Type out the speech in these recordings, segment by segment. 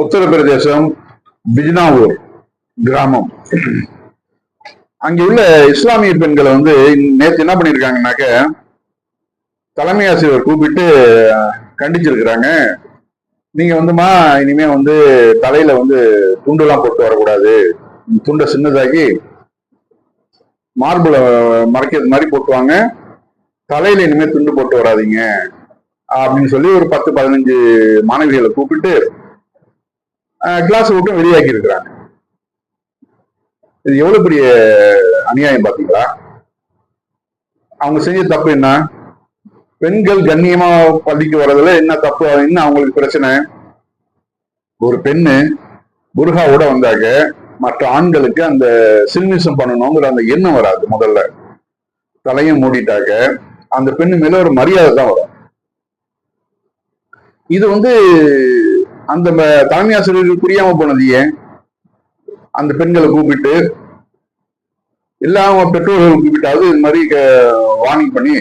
உத்தரப்பிரதேசம் பிஜ்னாவூர் கிராமம். அங்க உள்ள இஸ்லாமிய பெண்களை வந்து நேற்று என்ன பண்ணிருக்காங்கன்னாக்க, தலைமை ஆசிரியர் கூப்பிட்டு கண்டிச்சிருக்கிறாங்க. நீங்க வந்துமா இனிமே வந்து தலையில வந்து துண்டெல்லாம் போட்டு வரக்கூடாது, துண்டை சின்னதாக்கி மார்புல மறைக்கிறது மாதிரி போட்டுவாங்க, தலையில இனிமே துண்டு போட்டு வராதிங்க அப்படின்னு சொல்லி ஒரு 10-15 மாணவிகளை கூப்பிட்டு கிளாஸ் விட்டு வெளியாக்கி இருக்கிறாங்க. இது எவ்வளவு பெரிய அநியாயம் பாத்தீங்களா? அவங்க செஞ்ச தப்பு என்ன? பெண்கள் கண்ணியமா பள்ளிக்கு வர்றதுல என்ன தப்பு, என்ன அவங்களுக்கு பிரச்சனை? ஒரு பெண்ணு புர்காவோட வந்தாக்க மற்ற ஆண்களுக்கு அந்த சில்மிசம் பண்ணணுங்கிற அந்த எண்ணம் வராது. முதல்ல தலையும் மூடிட்டாக்க அந்த பெண்ணு மேல ஒரு மரியாதை தான் வரும். இது வந்து அந்த தலைமை ஆசிரியருக்கு புரியாம போனது ஏன்? அந்த பெண்களை கூப்பிட்டு எல்லா பெற்றோர்கள் கூப்பிட்டாவது இது மாதிரி வார்னிங் பண்ணி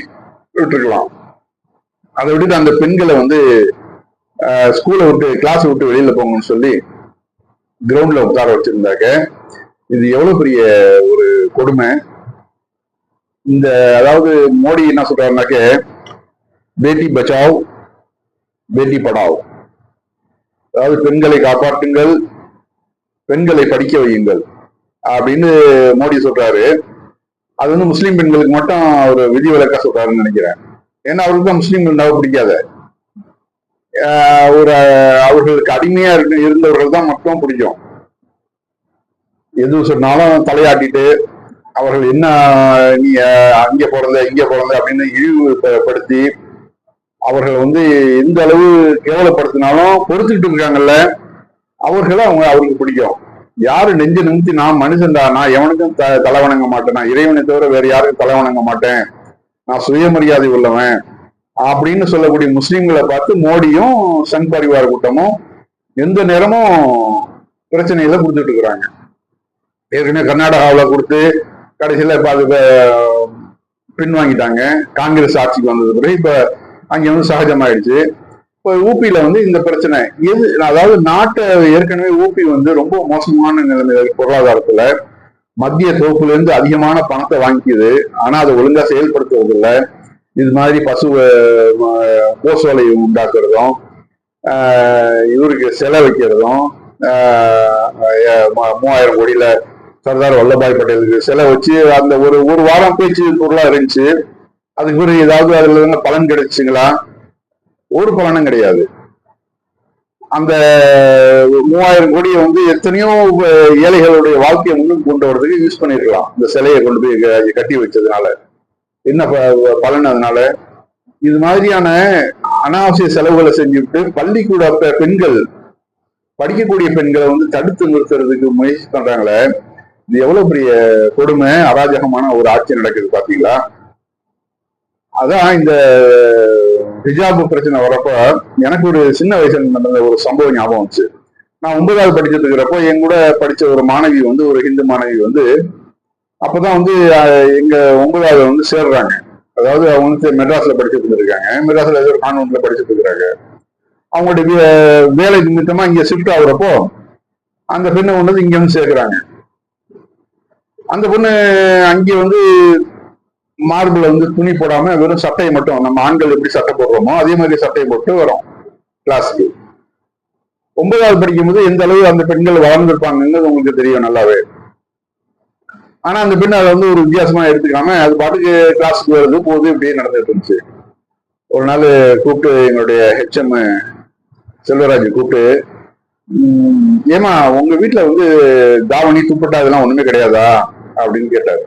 விட்டுருக்கலாம். அதை விட்டுட்டு அந்த பெண்களை வந்து ஸ்கூலை விட்டு கிளாஸ் விட்டு வெளியில போங்கன்னு சொல்லி கிரவுண்ட்ல உட்கார வச்சிருந்தாக்க இது எவ்வளவு பெரிய ஒரு கொடுமை. இந்த அதாவது மோடி என்ன சொல்றாருனாக்க, பேட்டி பச்சாவ் பேட்டி படாவ், அதாவது பெண்களை காப்பாற்றுங்கள், பெண்களை படிக்க வையுங்கள் அப்படின்னு மோடி சொல்றாரு. அது வந்து முஸ்லீம் பெண்களுக்கு மட்டும் ஒரு விதிவிலக்கா சொல்றாருன்னு நினைக்கிறேன். ஏன்னா அவருக்கு தான் முஸ்லீம் பெண்ணாக பிடிக்காத, ஒரு அவர்களுக்கு அடிமையா இருந்தவர்கள் தான் மட்டும் பிடிக்கும். எது சொன்னாலும் தலையாட்டிட்டு அவர்கள் என்ன நீ அங்கே பிறந்த இங்கே பிறந்த அப்படின்னு இழிவுபடுத்தி அவர்கள் வந்து எந்த அளவு கேவலப்படுத்தினாலும் பொறுத்துக்கிட்டு இருக்காங்கல்ல, அவர்களை அவருக்கு பிடிக்கும். யாரு நெஞ்சு நிமித்தி நான் மனுஷன்டா, நான் எவனுக்கும் தலை வணங்க மாட்டேன், நான் இறைவனை தவிர வேற யாருக்கும் தலை வணங்க மாட்டேன், நான் சுயமரியாதை உள்ளவன் அப்படின்னு சொல்லக்கூடிய முஸ்லீம்களை பார்த்து மோடியும் சங் பரிவார் கூட்டமும் எந்த நேரமும் பிரச்சனைகளை கொடுத்துட்டு இருக்கிறாங்க. ஏற்கனவே கர்நாடகாவில் கொடுத்து கடைசியில இப்ப அது பின்வாங்கிட்டாங்க. காங்கிரஸ் ஆட்சிக்கு வந்தது பிறகு இப்ப அங்க வந்து சகஜமாயிடுச்சு. இப்ப ஊபியில வந்து இந்த பிரச்சனை எது, அதாவது நாட்டை ஏற்கனவே ஊபி வந்து ரொம்ப மோசமான நிலைமை பொருளாதாரத்துல மத்திய தொகுப்புல இருந்து அதிகமான பணத்தை வாங்கிக்குது, ஆனா அதை ஒழுங்கா செயல்படுத்துவது இல்லை. இது மாதிரி பசு கோசோலை உண்டாக்குறதும் இவருக்கு சிலை வைக்கிறதும் 3000 கோடியில சர்தார் வல்லபாய் பட்டேலுக்கு சிலை வச்சு அந்த ஒரு வாரம் பேச்சு பொருளா இருந்துச்சு. அதுக்கு பிறகு ஏதாவது அதுல இருந்து பலன் கிடைச்சுங்களா? ஒரு பலனும் கிடையாது. அந்த 3000 கோடியை வந்து எத்தனையோ ஏழைகளுடைய வாழ்க்கையை முன்னுக்கு கொண்டு வரதுக்கு யூஸ் பண்ணிருக்கலாம். இந்த சிலையை கொண்டு போய் கட்டி வச்சதுனால என்ன பலன்? அதனால இது மாதிரியான அனாவசிய செலவுகளை செஞ்சுட்டு பள்ளிக்கூட பெண்கள், படிக்கக்கூடிய பெண்களை வந்து தடுத்து நிறுத்துறதுக்கு முயற்சி பண்றாங்களே, இது எவ்வளவு பெரிய கொடுமை, அராஜகமான ஒரு ஆட்சி நடக்குது பாத்தீங்களா? அதான் இந்த ஹிஜாபு பிரச்சனை வரப்ப எனக்கு ஒரு சின்ன வயசுல நடந்த ஒரு சம்பவம் ஞாபகம் வந்துச்சு. நான் 9வது படிச்சுட்டு இருக்கிறப்போ என் கூட படிச்ச ஒரு மாணவி வந்து, ஒரு ஹிந்து மாணவி வந்து அப்பதான் வந்து எங்க 9வது வந்து சேர்றாங்க. அதாவது அவங்க வந்து மெட்ராஸ்ல படிச்சுட்டு இருக்காங்க, மெட்ராஸ்ல ஏதோ ஒரு கான்வென்ட்ல படிச்சுட்டு இருக்கிறாங்க. அவங்களுடைய வேலை நிமித்தமா இங்க ஷிஃப்ட் ஆகுறப்போ அந்த பெண்ணை கொண்டு இங்க வந்து சேர்க்கிறாங்க. அந்த பொண்ணு அங்கே வந்து மார்பிள் வந்து துணி போடாம வெறும் சட்டையை மட்டும், நம்ம ஆண்கள் எப்படி சட்டை போடுறோமோ அதே மாதிரி சட்டையை போட்டு வரும் கிளாஸுக்கு. 9வது படிக்கும் போது எந்த அளவு அந்த பெண்கள் வளர்ந்துருப்பாங்கன்னு உங்களுக்கு தெரியும் நல்லாவே. ஆனா அந்த பெண் அதை வந்து ஒரு வித்தியாசமா எடுத்துக்காம அது பாட்டுக்கு கிளாஸுக்கு வருது போது இப்படியே நடந்துட்டு இருந்துச்சு. ஒரு நாள் கூப்பிட்டு எங்களுடைய ஹெச்எம் செல்வராஜ் கூப்பிட்டு, ஏமா உங்க வீட்டுல வந்து தாவணி துப்பட்டா இதெல்லாம் ஒண்ணுமே கிடையாதா அப்படின்னு கேட்டாரு.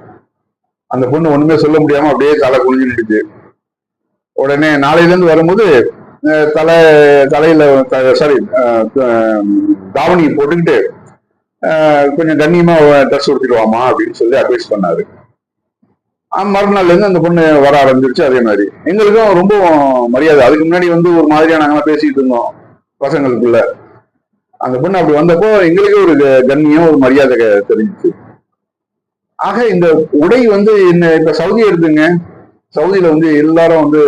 அந்த பொண்ணு ஒண்ணுமே சொல்ல முடியாம அப்படியே தலை குனிஞ்சு நின்றுச்சு. உடனே நாளையில இருந்து வரும்போது தலையில சாரி தாவணி போட்டுக்கிட்டு கொஞ்சம் கண்ணியமா ட்ரெஸ் கொடுத்துடுவாமா அப்படின்னு சொல்லி அட்வைஸ் பண்ணாரு. மறுநாள்ல இருந்து அந்த பொண்ணு வர ஆரம்பிச்சிருச்சு. அதே மாதிரி எங்களுக்கும் ரொம்ப மரியாதை. அதுக்கு முன்னாடி வந்து ஒரு மாதிரியா நாங்களாம் பேசிட்டு இருந்தோம் பசங்களுக்குள்ள. அந்த பொண்ணு அப்படி வந்தப்போ எங்களுக்கே ஒரு கண்ணியம், ஒரு மரியாதை தெரிஞ்சிச்சு. ஆக இந்த உடை வந்து என்ன, இப்ப சவுதி எடுத்துங்க, சவுதியில வந்து எல்லாரும் வந்து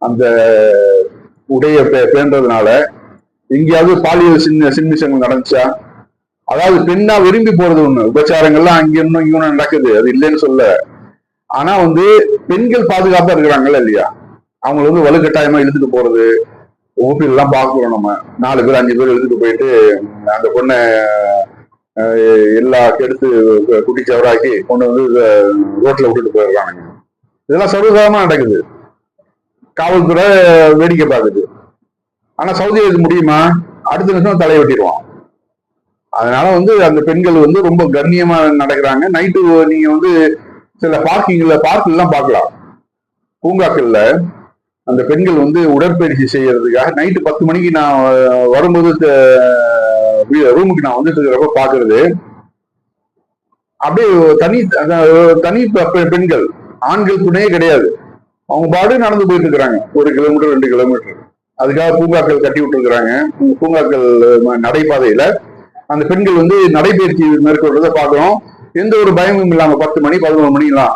அந்த உடைய பேன்றதுனால எங்கேயாவது பாலியல் சின்மிஷங்கள் நடந்துச்சா? அதாவது பெண்ணா விரும்பி போறது ஒண்ணு, உபச்சாரங்கள்லாம் அங்க இன்னும் இங்க நடக்குது, அது இல்லைன்னு சொல்ல. ஆனா வந்து பெண்கள் பாதுகாப்பா இருக்கிறாங்கல்ல இல்லையா? அவங்களை வந்து வலுக்கட்டாயமா இழுத்துட்டு போறது, ஓபில் எல்லாம் பாக்குறோம் நம்ம. 4 பேர் 5 பேர் இழுத்துட்டு போயிட்டு அந்த பொண்ணை எல்லா கெடுத்து குட்டி சவராக்கி கொண்டு வந்து ரோட்ல விட்டுட்டு போயிடுறாங்க. இதெல்லாம் சர்வசாதாரணமா நடக்குது, காவல்துறை வேடிக்கை பார்க்குது. ஆனா சவுதியில இது முடியுமா? அடுத்த நிமிஷம் தலையை வெட்டிடுவான். அதனால வந்து அந்த பெண்கள் வந்து ரொம்ப கண்ணியமா நடக்கிறாங்க. நைட்டு நீங்க வந்து சில பார்க் எல்லாம் பார்க்கலாம், பூங்காக்கள்ல அந்த பெண்கள் வந்து உடற்பயிற்சி செய்யறதுக்காக நைட்டு 10 மணிக்கு நான் வரும்போது ரூமுக்கு நான் வந்துட்டு இருக்கிறப்ப பாக்குறது, அப்படியே தனி பெண்கள், ஆண்கள் துணையே கிடையாது. அவங்க பாடு நடந்து போயிட்டு இருக்கிறாங்க 1 கிலோமீட்டர் 2 கிலோமீட்டர். அதுக்காக பூங்காக்கள் கட்டி விட்டு இருக்கிறாங்க. பூங்காக்கள் நடைபாதையில அந்த பெண்கள் வந்து நடைபயிற்சி மேற்கொள்றதை பாக்குறோம். எந்த ஒரு பயமும் இல்லாம 10 மணி 11 மணிலாம்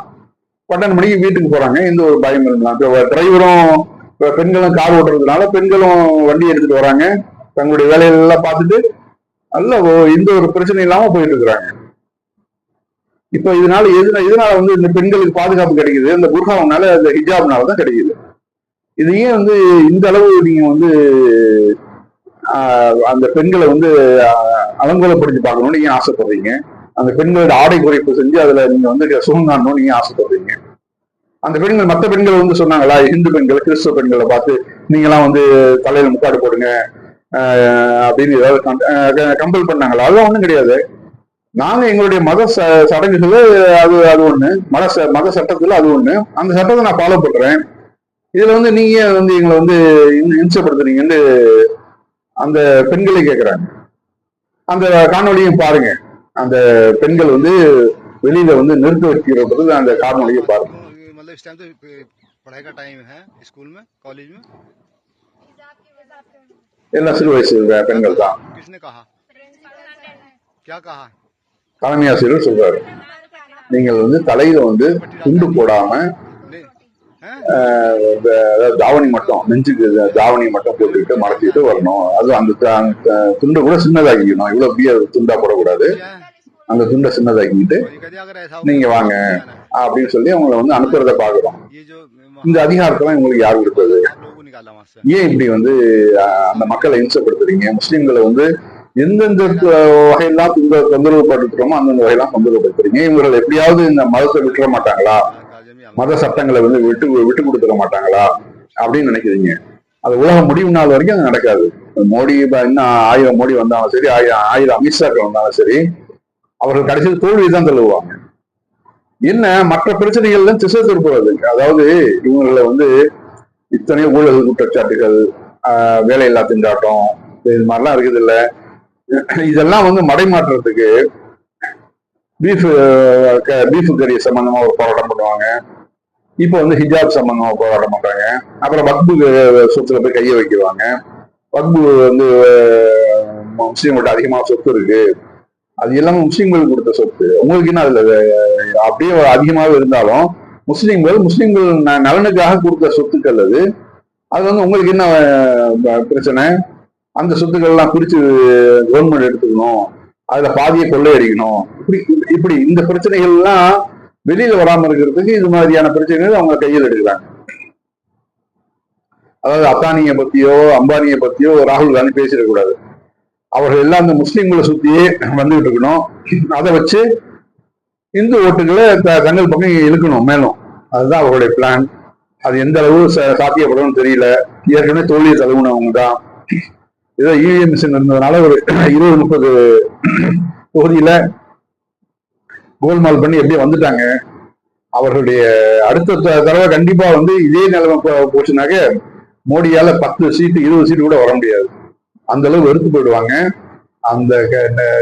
12 மணிக்கு வீட்டுக்கு போறாங்க, எந்த ஒரு பயமும் இல்லாம. டிரைவரும் பெண்களும் கார் ஓட்டுறதுனால பெண்களும் வண்டி எடுத்துட்டு வராங்க, தங்களுடைய வேலைகளெல்லாம் பார்த்துட்டு நல்ல எந்த ஒரு பிரச்சனை இல்லாம போயிட்டு இருக்கிறாங்க. இப்ப இதனால வந்து இந்த பெண்களுக்கு பாதுகாப்பு கிடைக்குது, இந்த புர்காவுனால, இந்த ஹிஜாப்னால தான் கிடைக்குது. இது ஏன் வந்து இந்த அளவு நீங்க வந்து அந்த பெண்களை வந்து அலங்கோலப்படுத்தி பார்க்கணும்னு நீங்க ஆசைப்படுறீங்க? அந்த பெண்களோட ஆடை குறைப்பு செஞ்சு அதுல நீங்க வந்து சுகம் காணணும்னு நீங்க ஆசைப்படுறீங்க. அந்த பெண்கள் மற்ற பெண்கள் வந்து சொன்னாங்களா? இந்து பெண்கள் கிறிஸ்துவ பெண்களை பார்த்து நீங்களாம் வந்து தலையில முக்காடு போடுங்க அப்படின்னு ஏதாவது கம்பல் பண்ணாங்களா? அதெல்லாம் ஒண்ணும் கிடையாது. நாங்க எங்களுடைய மத சடங்குகள் அது ஒண்ணு, மத சட்டத்துல அது ஒண்ணு, அந்த சட்டத்தை நான் ஃபாலோ பண்றேன். இதுல வந்து நீங்க வந்து எங்களை வந்து இம்சப்படுத்துறீங்கன்னு அந்த பெண்களை கேட்கிறாங்க. அந்த காணொலியும் பாருங்க, அந்த பெண்கள் வந்து வெளியில வந்து நிறுத்த வைக்கிறது, அந்த காணொலியை பாருங்க. इस टाइम तो पढ़ाई का टाइम है स्कूल में कॉलेज में எல்லாம் சிறு வயசு பெண்கள் தான். किसने कहा, क्या कहा? தலைமை ஆசிரியர் சொல்றாரு, நீங்கள் வந்து தலையில வந்து துண்டு போடாம தாவணி மட்டும், நெஞ்சுக்கு தாவணி மட்டும் போட்டுக்கிட்டு மறைச்சிட்டு வரணும். அது அந்த துண்டை கூட சின்னதாக்கிக்கணும், இவ்வளவு பெரிய துண்டா போடக்கூடாது. அந்த துண்டை சின்னதாக்கிட்டு நீங்க வாங்க அப்படின்னு சொல்லி அவங்களை வந்து அனுப்புறத பாக்குறோம். இந்த அதிகாரத்தெல்லாம் உங்களுக்கு யார் கொடுத்தது? ஏன் இப்படி வந்து அந்த மக்களை இம்சப்படுத்துறீங்க? முஸ்லிம்களை வந்து எந்தெந்த வகையெல்லாம் தொந்தரவு படுத்துறோமோ அந்தந்த வகையெல்லாம் தொந்தரவு படுத்துறீங்க. இவர்கள் எப்படியாவது இந்த மதத்தை விட்டுற மாட்டாங்களா? மத சட்டங்களை வந்து விட்டு கொடுத்துட மாட்டாங்களா அப்படின்னு நினைக்கிறீங்க? அது உலகம் முடிவு நாள் வரைக்கும் அது நடக்காது. மோடி இன்னும் 1000 மோடி வந்தாலும் சரி, 1000 அமித்ஷாக்கள் வந்தாலும் சரி, அவர்கள் கடைசியில் தோல்வியை தள்ளுவாங்க. என்ன மற்ற பிரச்சனைகள்ல திசை திருப்புவது. அதாவது இவங்களை வந்து இத்தனை ஊழல் குற்றச்சாட்டுகள், வேலையில்லா திண்டாட்டம், இது மாதிரிலாம் இருக்குது இல்ல, இதெல்லாம் வந்து மடைமாற்றத்துக்கு பீஃப் கறி சம்பந்தமா ஒரு போராட்டம் பண்ணுவாங்க. இப்ப வந்து ஹிஜாப் சம்பந்தமா போராட்டம் பண்றாங்க. அப்புறம் வக்பு சொத்துல போய் கைய வைக்கிறாங்க. வக்பு வந்து முஸ்லீம்கிட்ட அதிகமா சொத்து இருக்கு, அது எல்லாமே முஸ்லீம்களுக்கு கொடுத்த சொத்து. உங்களுக்கு என்ன அதுல அப்படியே அதிகமாக இருந்தாலும் முஸ்லீம்கள் நலனுக்காக கொடுத்த சொத்துக்கள் அது வந்து உங்களுக்கு என்ன பிரச்சனை? அந்த சொத்துக்கள் எல்லாம் பிரிச்சு கவர்மெண்ட் எடுத்துக்கணும், அதுல பாதியை கொள்ளையடிக்கணும். இப்படி இந்த பிரச்சனைகள் எல்லாம் வெளியில வராம இருக்கிறதுக்கு இது மாதிரியான பிரச்சனைகள் அவங்க கையில் எடுக்கிறாங்க. அதாவது அத்தானியை பத்தியோ அம்பானியை பத்தியோ ராகுல் காந்தி பேசிடக்கூடாது. அவர்கள் எல்லாம் அந்த முஸ்லீம்களை சுத்தியே வந்துகிட்டு இருக்கணும். அதை வச்சு இந்து ஓட்டுகளை தங்கள் பக்கம் இழுக்கணும் மேலும். அதுதான் அவர்களுடைய பிளான். அது எந்த அளவு சாத்தியப்படும் தெரியல. ஏற்கனவே தோல்வியை தழுவுனவங்க தான். ஏதோ இவிஎம் மிஷின் இருந்ததுனால ஒரு 20-30 தொகுதியில கோல்மால் பண்ணி எப்படியே வந்துட்டாங்க. அவர்களுடைய அடுத்த தடவை கண்டிப்பா வந்து இதே நிலைமை போச்சுனாக்க மோடியால 10 சீட்டு 20 சீட்டு கூட வர முடியாது. அந்த அளவு வெறுத்து போயிடுவாங்க. அந்த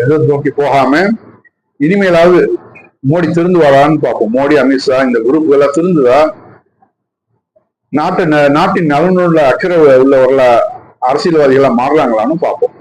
இதை நோக்கி போகாம இனிமேலாவது மோடி திருந்து வரான்னு பார்ப்போம். மோடி, அமித்ஷா இந்த குரூப் எல்லாம் திருந்துதா, நாட்டின் நலனுள்ள அக்கறை உள்ளவர்கள அரசியல்வாதிகளா மாறலாங்களான்னு பார்ப்போம்.